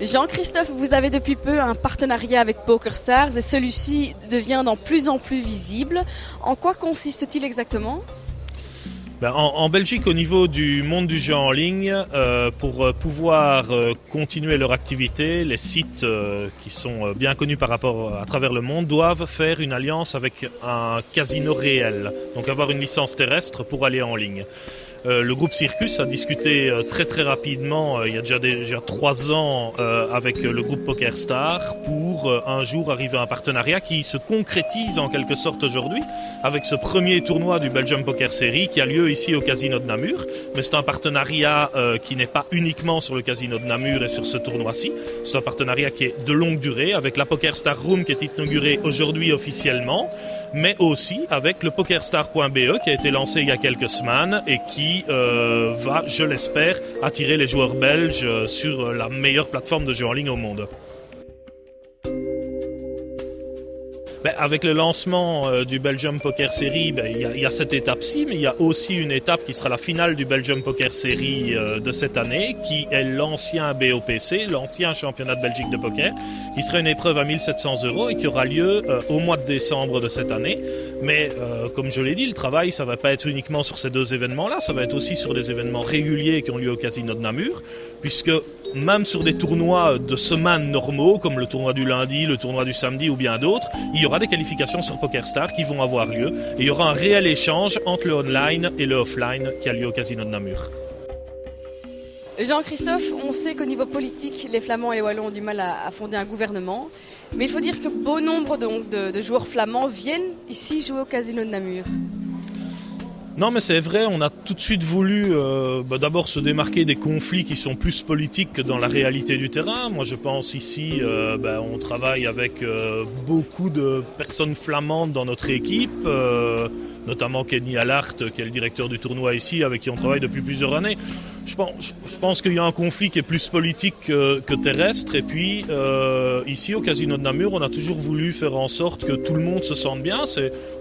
Jean-Christophe, vous avez depuis peu un partenariat avec PokerStars et celui-ci devient de plus en plus visible. En quoi consiste-t-il exactement ? En Belgique, au niveau du monde du jeu en ligne, pour pouvoir continuer leur activité, les sites qui sont bien connus à travers le monde doivent faire une alliance avec un casino réel, donc avoir une licence terrestre pour aller en ligne. Le groupe Circus a discuté très rapidement, il y a déjà 3 ans, avec le groupe PokerStars pour un jour arriver à un partenariat qui se concrétise en quelque sorte aujourd'hui avec ce premier tournoi du Belgium Poker Series qui a lieu ici au Casino de Namur. Mais c'est un partenariat qui n'est pas uniquement sur le Casino de Namur et sur ce tournoi-ci. C'est un partenariat qui est de longue durée avec la PokerStar Room qui est inaugurée aujourd'hui officiellement, mais aussi avec le PokerStar.be qui a été lancé il y a quelques semaines et qui va, je l'espère, attirer les joueurs belges sur la meilleure plateforme de jeu en ligne au monde. Avec le lancement du Belgium Poker Series, il y a cette étape-ci, mais il y a aussi une étape qui sera la finale du Belgium Poker Series de cette année, qui est l'ancien BOPC, l'ancien championnat de Belgique de poker, qui sera une épreuve à 1 700 € et qui aura lieu au mois de décembre de cette année. Mais comme je l'ai dit, le travail, ça ne va pas être uniquement sur ces 2 événements-là, ça va être aussi sur des événements réguliers qui ont lieu au Casino de Namur, puisque même sur des tournois de semaine normaux, comme le tournoi du lundi, le tournoi du samedi ou bien d'autres, il y aura des qualifications sur PokerStars qui vont avoir lieu. Et il y aura un réel échange entre le online et le offline qui a lieu au Casino de Namur. Jean-Christophe, on sait qu'au niveau politique, les Flamands et les Wallons ont du mal à fonder un gouvernement. Mais il faut dire que bon nombre de joueurs flamands viennent ici jouer au Casino de Namur. Non, mais c'est vrai, on a tout de suite voulu d'abord se démarquer des conflits qui sont plus politiques que dans la réalité du terrain. Moi, je pense ici, on travaille avec beaucoup de personnes flamandes dans notre équipe, notamment Kenny Allard, qui est le directeur du tournoi ici, avec qui on travaille depuis plusieurs années. Je pense qu'il y a un conflit qui est plus politique que terrestre. Et puis, ici, au Casino de Namur, on a toujours voulu faire en sorte que tout le monde se sente bien.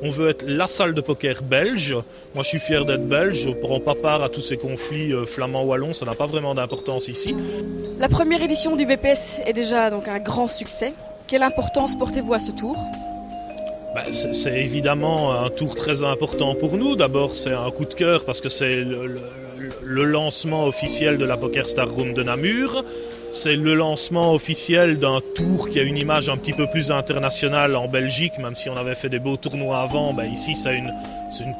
On veut être la salle de poker belge. Moi, je suis fier d'être belge. Je ne prends pas part à tous ces conflits flamands-wallons. Ça n'a pas vraiment d'importance ici. La première édition du BPS est déjà donc un grand succès. Quelle importance portez-vous à ce tour ? C'est évidemment un tour très important pour nous. D'abord, c'est un coup de cœur parce que c'est le lancement officiel de la PokerStar Room de Namur. C'est le lancement officiel d'un tour qui a une image un petit peu plus internationale en Belgique, même si on avait fait des beaux tournois avant. Ici, c'est une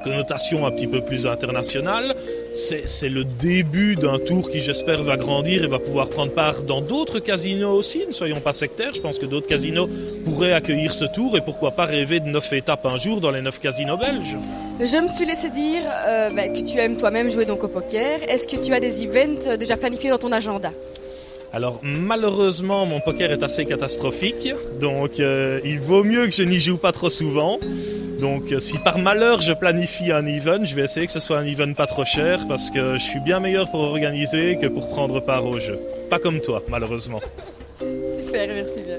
connotation un petit peu plus internationale. C'est le début d'un tour qui, j'espère, va grandir et va pouvoir prendre part dans d'autres casinos aussi. Ne soyons pas sectaires, je pense que d'autres casinos pourraient accueillir ce tour et pourquoi pas rêver de 9 étapes un jour dans les 9 casinos belges. Je me suis laissé dire que tu aimes toi-même jouer donc au poker. Est-ce que tu as des events déjà planifiés dans ton agenda ? Alors malheureusement mon poker est assez catastrophique, donc il vaut mieux que je n'y joue pas trop souvent. Donc si par malheur je planifie un event, je vais essayer que ce soit un event pas trop cher parce que je suis bien meilleur pour organiser que pour prendre part au jeu. Pas comme toi malheureusement. Super, merci bien.